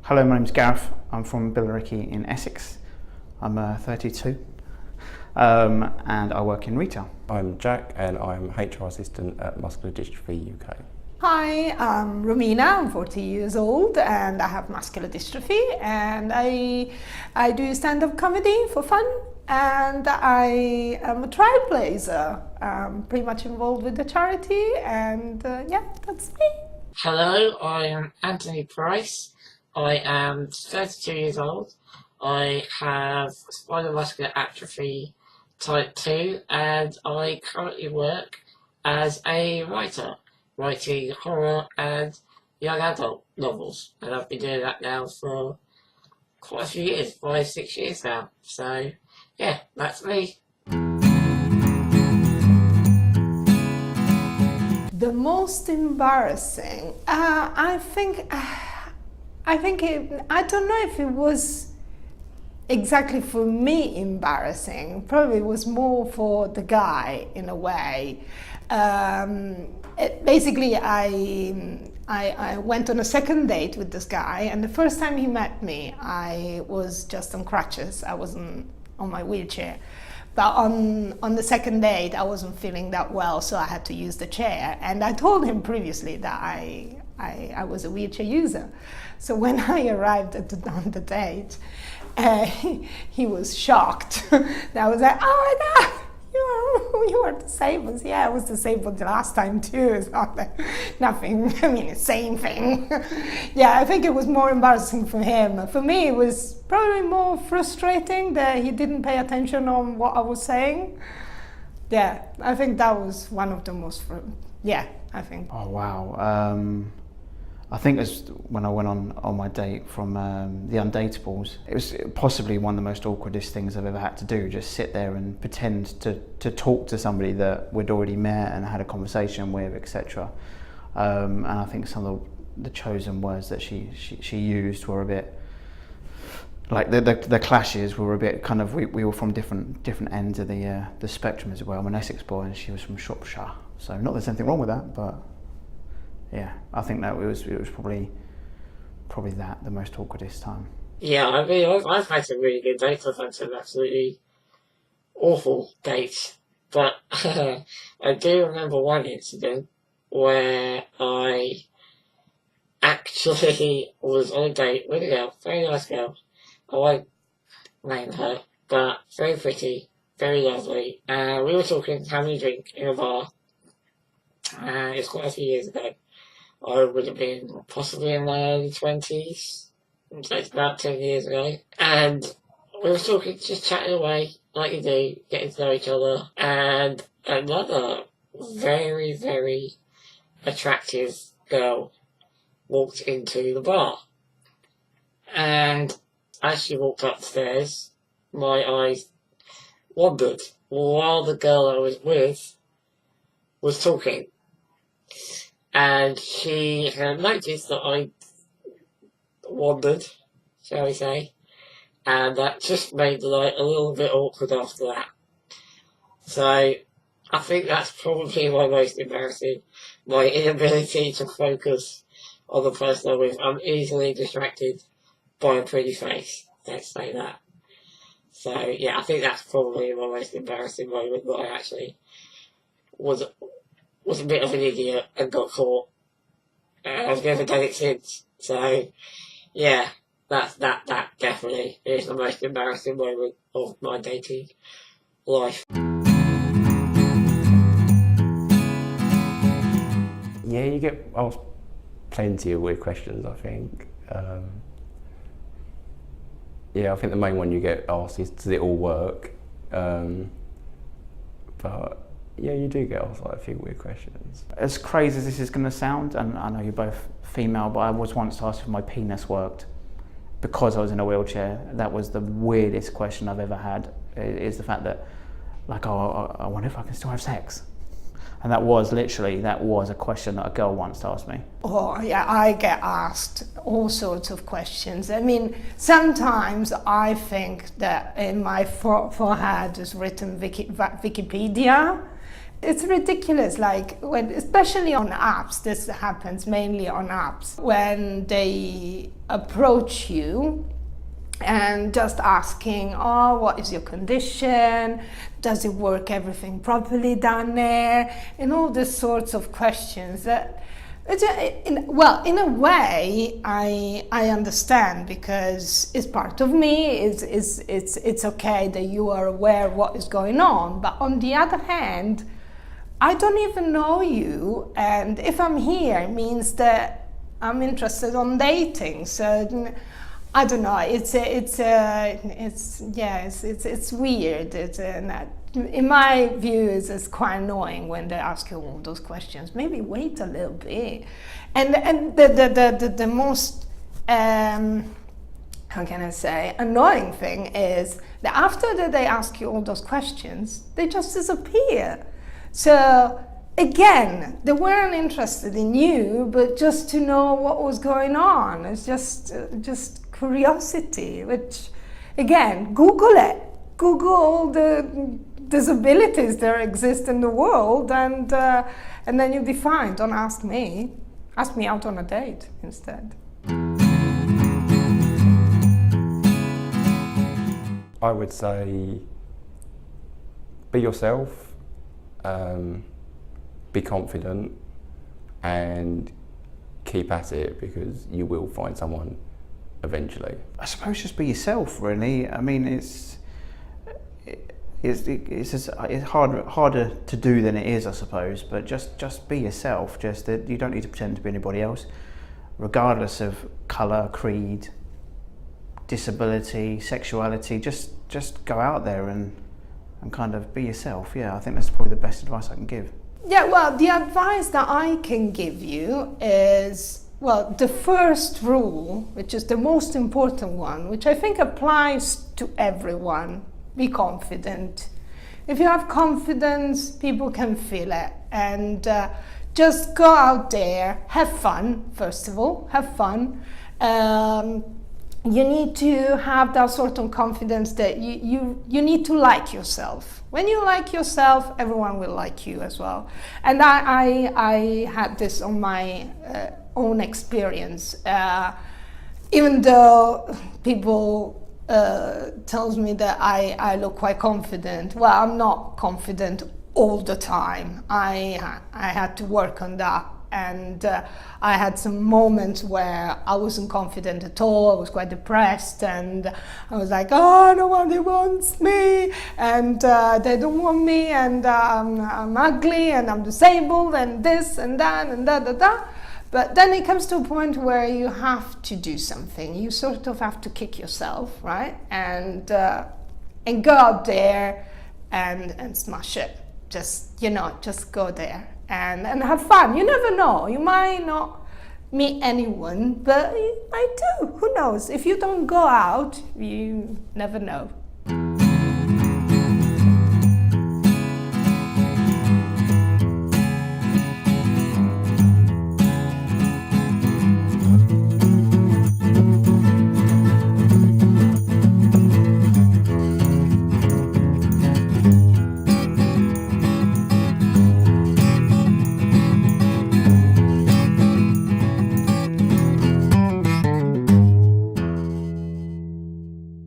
Hello, my name's Gareth. I'm from Billericay in Essex. I'm 32 and I work in retail. I'm Jack and I'm HR assistant at Muscular Dystrophy UK. Hi, I'm Romina, I'm 40 years old and I have muscular dystrophy, and I do stand-up comedy for fun, and I am a Trailblazer. I'm pretty much involved with the charity, and yeah, that's me. Hello, I am Anthony Price. I am 32 years old. I have spinal muscular atrophy type 2 and I currently work as a writer, writing horror and young adult novels, and I've been doing that now for quite a few years, 5-6 years now. So yeah, that's me. The most embarrassing, I don't know if it was exactly for me embarrassing. Probably it was more for the guy in a way. Basically, I went on a second date with this guy, and the first time he met me, I was just on crutches. I wasn't on my wheelchair. But on the second date, I wasn't feeling that well, so I had to use the chair. And I told him previously that I was a wheelchair user. So when I arrived on the date, he was shocked. I was like, oh my God, you are disabled. Yeah, I was disabled the last time too. It's not like nothing, I mean, the same thing. Yeah, I think it was more embarrassing for him. For me, it was probably more frustrating that he didn't pay attention on what I was saying. Yeah, I think that was one of the most, yeah, I think. Oh wow. I think it's when I went on my date from the Undateables. It was possibly one of the most awkwardest things I've ever had to do, just sit there and pretend to talk to somebody that we'd already met and had a conversation with, etc. And I think some of the chosen words that she used were a bit, like the clashes were a bit kind of, we were from different ends of the spectrum as well. I'm an Essex boy and she was from Shropshire, so not that there's anything wrong with that, but yeah, I think that it was probably that the most awkwardest time. Yeah, I mean, I've had some really good dates. I've had some absolutely awful dates. But I do remember one incident where I actually was on a date with a girl, very nice girl. I won't name her, but very pretty, very lovely. We were talking, having a drink in a bar. It's quite a few years ago. I would have been possibly in my early 20s, so it's about 10 years ago. And we were talking, just chatting away, like you do, getting to know each other. And another very, very attractive girl walked into the bar. And as she walked upstairs, my eyes wandered while the girl I was with was talking. And she had noticed that I wandered, shall we say, and that just made the night a little bit awkward after that. So I think that's probably my most embarrassing, my inability to focus on the person I'm with. I'm easily distracted by a pretty face, let's say that. So yeah, I think that's probably my most embarrassing moment, that I actually was a bit of an idiot and got caught. I've never done it since. So, yeah, that definitely is the most embarrassing moment of my dating life. Yeah, you get asked plenty of weird questions, I think. Yeah, I think the main one you get asked is, does it all work? But yeah, you do get asked like a few weird questions. As crazy as this is going to sound, and I know you're both female, but I was once asked if my penis worked because I was in a wheelchair. That was the weirdest question I've ever had, is the fact that, like, oh, I wonder if I can still have sex. And that was a question that a girl once asked me. Oh yeah, I get asked all sorts of questions. I mean, sometimes I think that in my forehead is written Wikipedia, It's ridiculous, like when, especially on apps, this happens mainly on apps, when they approach you and just asking, oh, what is your condition? Does it work everything properly down there? And all these sorts of questions that, in a way, I understand, because it's part of me. It's okay that you are aware of what is going on. But on the other hand, I don't even know you, and if I'm here, it means that I'm interested on dating. So I don't know. It's weird. In my view, it's quite annoying when they ask you all those questions. Maybe wait a little bit. And the most how can I say, annoying thing is that after that they ask you all those questions, they just disappear. So again, they weren't interested in you, but just to know what was going on. It's just curiosity, which, again, Google it. Google all the disabilities that exist in the world, and then you'll be fine. Don't ask me. Ask me out on a date instead. I would say be yourself. Be confident and keep at it, because you will find someone eventually. I suppose just be yourself, really. I mean, it's harder to do than it is, I suppose. But just be yourself. Just that you don't need to pretend to be anybody else, regardless of colour, creed, disability, sexuality. Just go out there and kind of be yourself. Yeah, I think that's probably the best advice I can give. Yeah, well, the advice that I can give you is, well, the first rule, which is the most important one, which I think applies to everyone: be confident. If you have confidence, people can feel it. And just go out there, have fun, first of all, have fun. You need to have that sort of confidence that you need to like yourself. When you like yourself, everyone will like you as well. And I had this on my own experience. Even though people tells me that I look quite confident, well, I'm not confident all the time. I had to work on that. And I had some moments where I wasn't confident at all. I was quite depressed, and I was like, oh, nobody wants me, and they don't want me, and I'm ugly, and I'm disabled, and this and that and da. But then it comes to a point where you have to do something. You sort of have to kick yourself, right? And go out there and smash it. Just go there. And have fun. You never know. You might not meet anyone, but you might do. Who knows? If you don't go out, you never know.